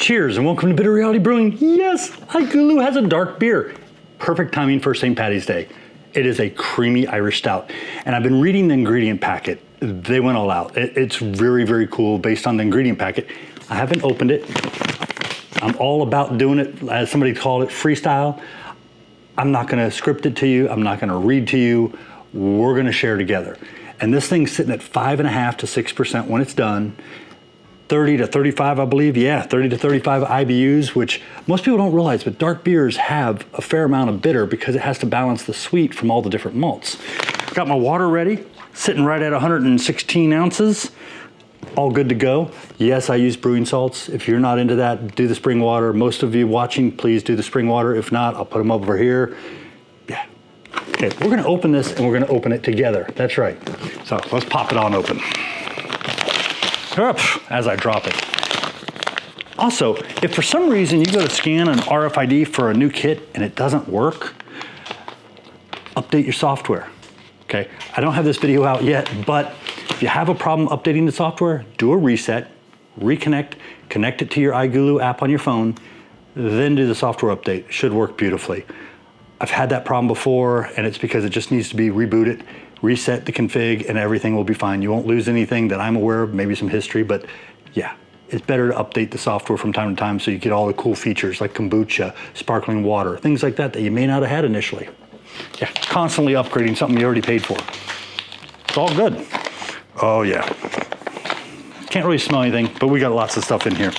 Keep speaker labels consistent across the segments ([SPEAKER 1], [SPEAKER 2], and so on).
[SPEAKER 1] Cheers and welcome to Bitter Reality Brewing. Yes, iGulu has a dark beer. Perfect timing for St. Paddy's Day. It is a creamy Irish stout. And I've been reading the ingredient packet. They went all out. It's very, very cool based on the ingredient packet. I haven't opened it. I'm all about doing it, as somebody called it, freestyle. I'm not gonna script it to you. I'm not gonna read to you. We're gonna share together. And this thing's sitting at 5.5 to 6% when it's done. 30 to 35, I believe. Yeah, 30 to 35 IBUs, which most people don't realize, but dark beers have a fair amount of bitter because it has to balance the sweet from all the different malts. Got my water ready, sitting right at 116 ounces. All good to go. Yes, I use brewing salts. If you're not into that, do the spring water. Most of you watching, please do the spring water. If not, I'll put them over here. Yeah. Okay, we're gonna open this and we're gonna open it together. That's right. So let's pop it on open. As I drop it. Also, if for some reason you go to scan an RFID for a new kit and it doesn't work, update your software, okay? I don't have this video out yet, but if you have a problem updating the software, do a reset, reconnect, connect it to your iGulu app on your phone, then do the software update. It should work beautifully. I've had that problem before, and it's because it just needs to be rebooted. Reset the config and everything will be fine. You won't lose anything that I'm aware of, maybe some history, but yeah, it's better to update the software from time to time so you get all the cool features like kombucha, sparkling water, things like that that you may not have had initially. Yeah, constantly upgrading something you already paid for. It's all good. Oh yeah. Can't really smell anything, but we got lots of stuff in here.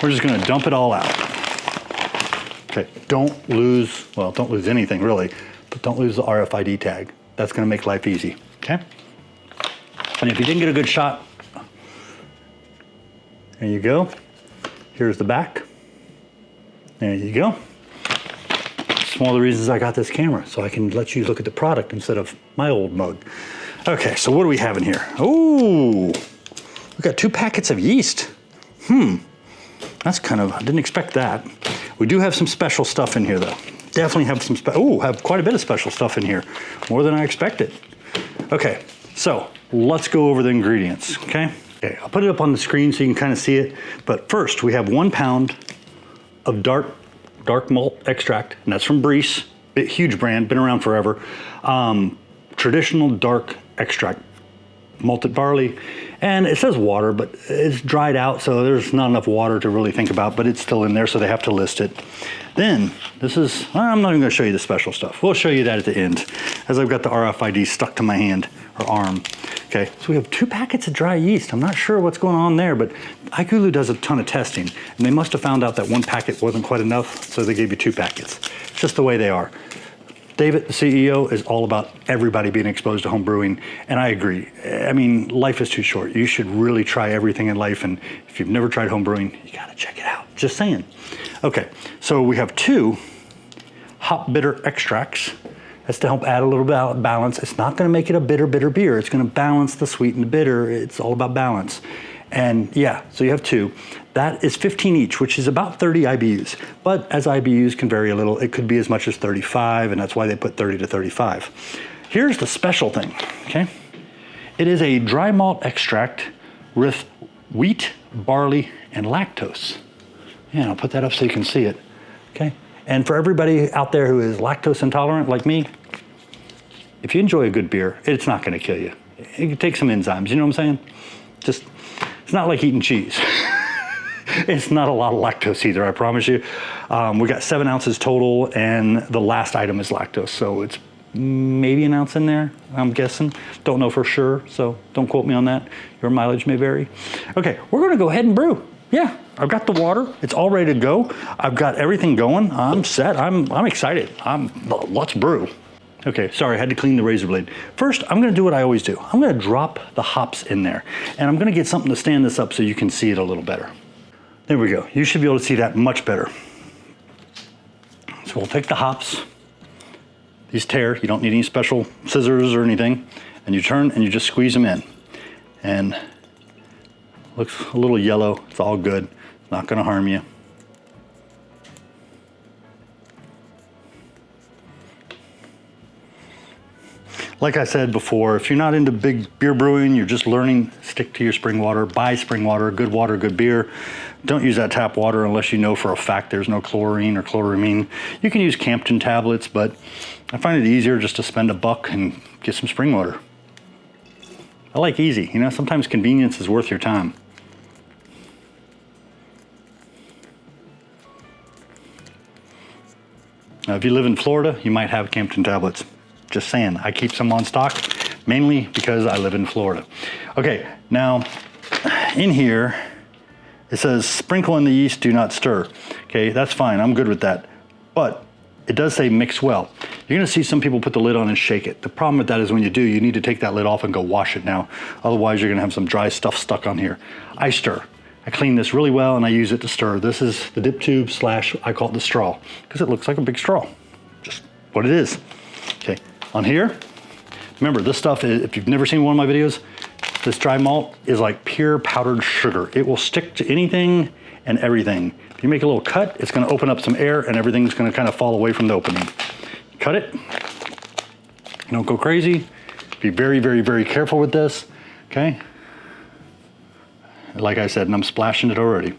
[SPEAKER 1] We're just gonna dump it all out. Okay, don't lose anything really, but don't lose the RFID tag. That's gonna make life easy, okay? And if you didn't get a good shot, there you go. Here's the back. There you go. It's one of the reasons I got this camera, so I can let you look at the product instead of my old mug. Okay, so what do we have in here? Ooh, we got 2 packets of yeast. That's kind of, I didn't expect that. We do have some special stuff in here though. Definitely have some, have quite a bit of special stuff in here. More than I expected. Okay, so let's go over the ingredients, okay? Okay, I'll put it up on the screen so you can kind of see it. But first, we have 1 pound of dark malt extract, and that's from Brew, huge brand, been around forever. Traditional dark extract, malted barley, and it says water, but it's dried out, so there's not enough water to really think about, but it's still in there, so they have to list it. Then, this is, I'm not even gonna show you the special stuff. We'll show you that at the end, as I've got the RFID stuck to my hand, or arm. Okay, so we have 2 packets of dry yeast. I'm not sure what's going on there, but iGulu does a ton of testing, and they must have found out that 1 packet wasn't quite enough, so they gave you 2 packets. It's just the way they are. David, the CEO, is all about everybody being exposed to home brewing, and I agree. I mean, life is too short. You should really try everything in life, and if you've never tried home brewing, you gotta check it out. Just saying. Okay, so we have 2 hop bitter extracts. That's to help add a little bit of balance. It's not gonna make it a bitter beer. It's gonna balance the sweet and the bitter. It's all about balance. And yeah, so you have 2. That is 15 each, which is about 30 IBUs. But as IBUs can vary a little, it could be as much as 35, and that's why they put 30 to 35. Here's the special thing, okay? It is a dry malt extract with wheat, barley, and lactose. Yeah, I'll put that up so you can see it, okay? And for everybody out there who is lactose intolerant like me, if you enjoy a good beer, it's not gonna kill you. It can take some enzymes, you know what I'm saying? Just, it's not like eating cheese. It's not a lot of lactose either, I promise you. We got 7 ounces total, and the last item is lactose, so it's maybe 1 ounce in there, I'm guessing. Don't know for sure, so don't quote me on that. Your mileage may vary. Okay, we're gonna go ahead and brew. Yeah, I've got the water, it's all ready to go. I've got everything going, I'm set, I'm excited. Let's brew. Okay, sorry, I had to clean the razor blade. First, I'm gonna do what I always do. I'm gonna drop the hops in there, and I'm gonna get something to stand this up so you can see it a little better. There we go. You should be able to see that much better. So we'll take the hops. These tear, you don't need any special scissors or anything. And you turn and you just squeeze them in. And looks a little yellow, it's all good. Not gonna harm you. Like I said before, if you're not into big beer brewing, you're just learning, stick to your spring water, buy spring water, good good beer. Don't use that tap water unless you know for a fact there's no chlorine or chloramine. You can use Campton tablets, but I find it easier just to spend $1 and get some spring water. I like easy, you know, sometimes convenience is worth your time. Now, if you live in Florida, you might have Campton tablets. Just saying, I keep some on stock, mainly because I live in Florida. Okay, now in here, it says sprinkle in the yeast, do not stir. Okay, that's fine, I'm good with that. But it does say mix well. You're gonna see some people put the lid on and shake it. The problem with that is when you do, you need to take that lid off and go wash it now. Otherwise, you're gonna have some dry stuff stuck on here. I stir. I clean this really well and I use it to stir. This is the dip tube / I call it the straw, because it looks like a big straw. Just what it is. Okay, on here, remember this stuff, if you've never seen one of my videos, this dry malt is like pure powdered sugar. It will stick to anything and everything. If you make a little cut, it's gonna open up some air and everything's gonna kind of fall away from the opening. Cut it, don't go crazy. Be very, very, very careful with this, okay? Like I said, and I'm splashing it already.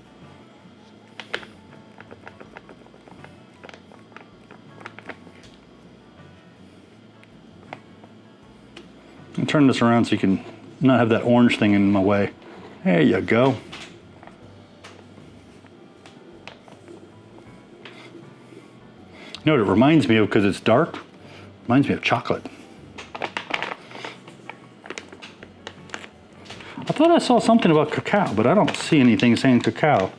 [SPEAKER 1] And turn this around so you can not have that orange thing in my way. There you go. You know what it reminds me of, because it's dark? Reminds me of chocolate. I thought I saw something about cacao, but I don't see anything saying cacao.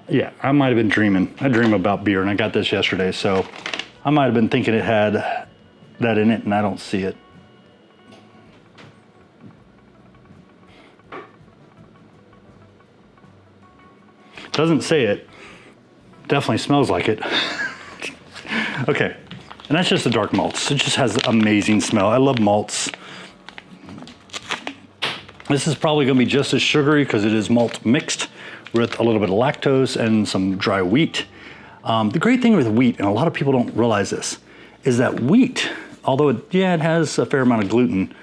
[SPEAKER 1] Yeah, I might have been dreaming. I dream about beer, and I got this yesterday, so I might have been thinking it had that in it, and I don't see it. Doesn't say it. Definitely smells like it. Okay, and that's just the dark malts. It just has amazing smell. I love malts. This is probably gonna be just as sugary because it is malt mixed with a little bit of lactose and some dry wheat. The great thing with wheat, and a lot of people don't realize this, is that wheat, although it has a fair amount of gluten,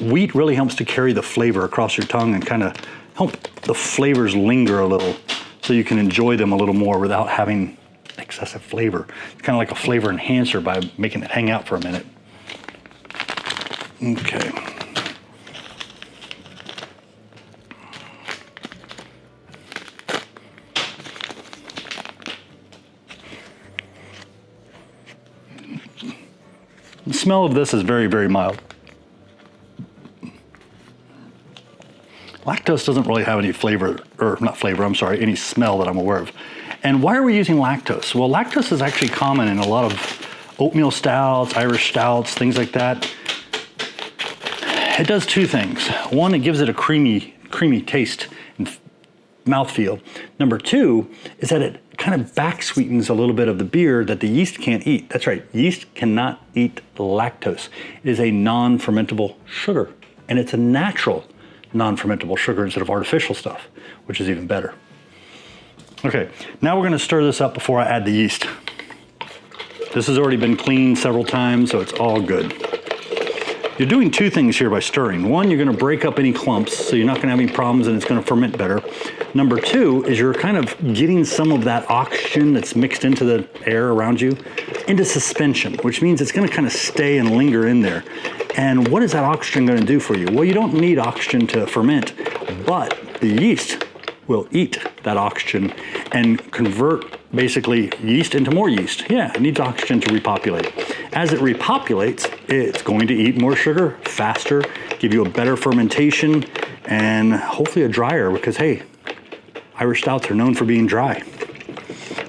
[SPEAKER 1] wheat really helps to carry the flavor across your tongue and kind of help the flavors linger a little so you can enjoy them a little more without having excessive flavor. It's kind of like a flavor enhancer by making it hang out for a minute. Okay. The smell of this is very, very mild. Lactose doesn't really have any flavor, or not flavor, I'm sorry, any smell that I'm aware of. And why are we using lactose? Well, lactose is actually common in a lot of oatmeal stouts, Irish stouts, things like that. It does two things. One, it gives it a creamy taste and mouthfeel. Number two is that it kind of back sweetens a little bit of the beer that the yeast can't eat. That's right, yeast cannot eat lactose. It is a non-fermentable sugar, and it's a natural non-fermentable sugar instead of artificial stuff, which is even better. Okay, now we're gonna stir this up before I add the yeast. This has already been cleaned several times, so it's all good. You're doing two things here by stirring. One, you're gonna break up any clumps, so you're not gonna have any problems and it's gonna ferment better. Number two is you're kind of getting some of that oxygen that's mixed into the air around you into suspension, which means it's gonna kind of stay and linger in there. And what is that oxygen gonna do for you? Well, you don't need oxygen to ferment, but the yeast will eat that oxygen and convert basically yeast into more yeast. Yeah, it needs oxygen to repopulate. As it repopulates, it's going to eat more sugar faster, give you a better fermentation, and hopefully a drier, because hey, Irish stouts are known for being dry.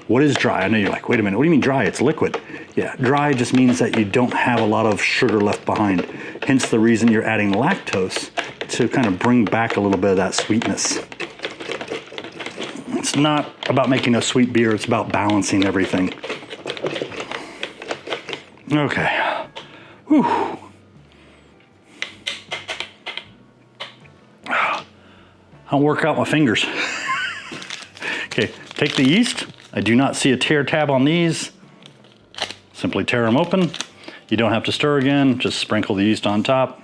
[SPEAKER 1] What is dry? I know you're like, wait a minute, what do you mean dry? It's liquid. Yeah, dry just means that you don't have a lot of sugar left behind. Hence the reason you're adding lactose to kind of bring back a little bit of that sweetness. It's not about making a sweet beer, it's about balancing everything. Okay. Whew. don't work out my fingers. Okay, take the yeast. I do not see a tear tab on these. Simply tear them open. You don't have to stir again, just sprinkle the yeast on top.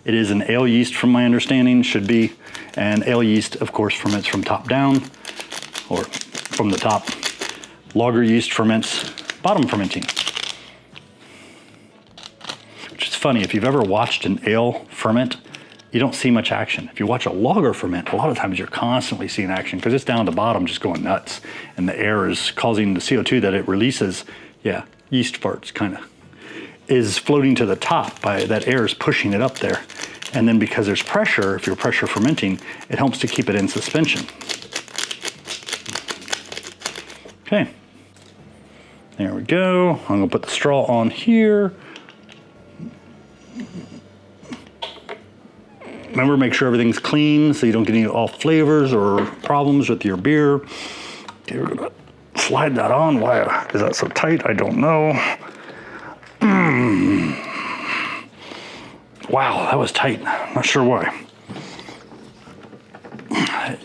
[SPEAKER 1] It is an ale yeast from my understanding, should be. And ale yeast, of course, ferments from top down, or from the top. Lager yeast ferments bottom fermenting. Which is funny, if you've ever watched an ale ferment, you don't see much action. If you watch a lager ferment, a lot of times you're constantly seeing action because it's down at the bottom just going nuts. And the air is causing the CO2 that it releases, yeah, yeast farts kind of, is floating to the top. By that air is pushing it up there. And then because there's pressure, if you're pressure fermenting, it helps to keep it in suspension. Okay, there we go. I'm gonna put the straw on here. Remember, make sure everything's clean so you don't get any off flavors or problems with your beer. Okay, we're gonna slide that on. Why is that so tight? I don't know. Wow, that was tight. Not sure why.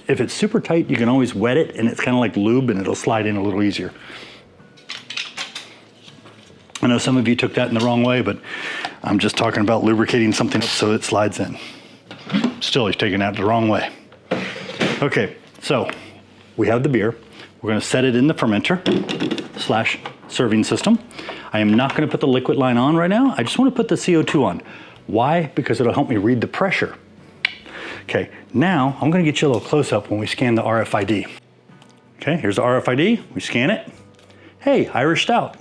[SPEAKER 1] If it's super tight, you can always wet it, and it's kind of like lube, and it'll slide in a little easier. I know some of you took that in the wrong way, but I'm just talking about lubricating something up so it slides in. Still, you're taking that the wrong way. Okay, so we have the beer. We're gonna set it in the fermenter / serving system. I am not gonna put the liquid line on right now. I just wanna put the CO2 on. Why? Because it'll help me read the pressure. Okay, now I'm gonna get you a little close up when we scan the RFID. Okay, here's the RFID, we scan it. Hey, Irish Stout.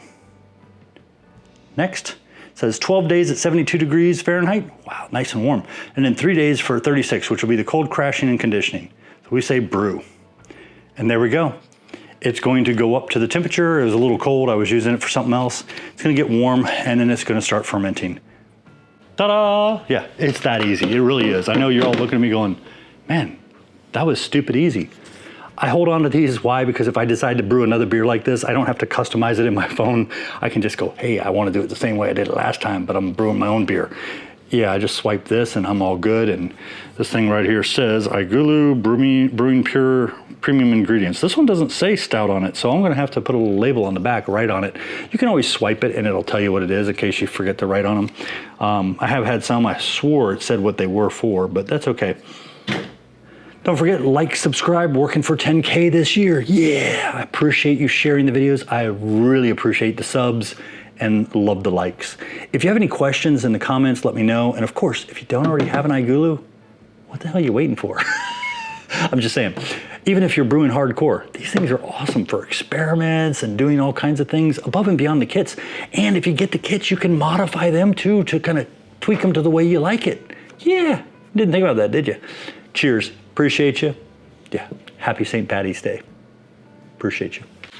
[SPEAKER 1] Next, it says 12 days at 72 degrees Fahrenheit. Wow, nice and warm. And then 3 days for 36, which will be the cold crashing and conditioning. So we say brew. And there we go. It's going to go up to the temperature. It was a little cold, I was using it for something else. It's gonna get warm, and then it's gonna start fermenting. Ta-da! Yeah, it's that easy, it really is. I know you're all looking at me going, man, that was stupid easy. I hold on to these, why? Because if I decide to brew another beer like this, I don't have to customize it in my phone. I can just go, hey, I want to do it the same way I did it last time, but I'm brewing my own beer. Yeah, I just swipe this and I'm all good. And this thing right here says iGulu Brewing Pure Premium Ingredients. This one doesn't say stout on it, so I'm gonna have to put a little label on the back, write on it. You can always swipe it and it'll tell you what it is in case you forget to write on them. I have had some, I swore it said what they were for, but that's okay. Don't forget, like, subscribe, working for 10K this year. Yeah, I appreciate you sharing the videos. I really appreciate the subs and love the likes. If you have any questions in the comments, let me know. And of course, if you don't already have an iGulu, what the hell are you waiting for? I'm just saying, even if you're brewing hardcore, these things are awesome for experiments and doing all kinds of things above and beyond the kits. And if you get the kits, you can modify them too to kind of tweak them to the way you like it. Yeah, didn't think about that, did you? Cheers. Appreciate you. Yeah, happy St. Patty's Day. Appreciate you.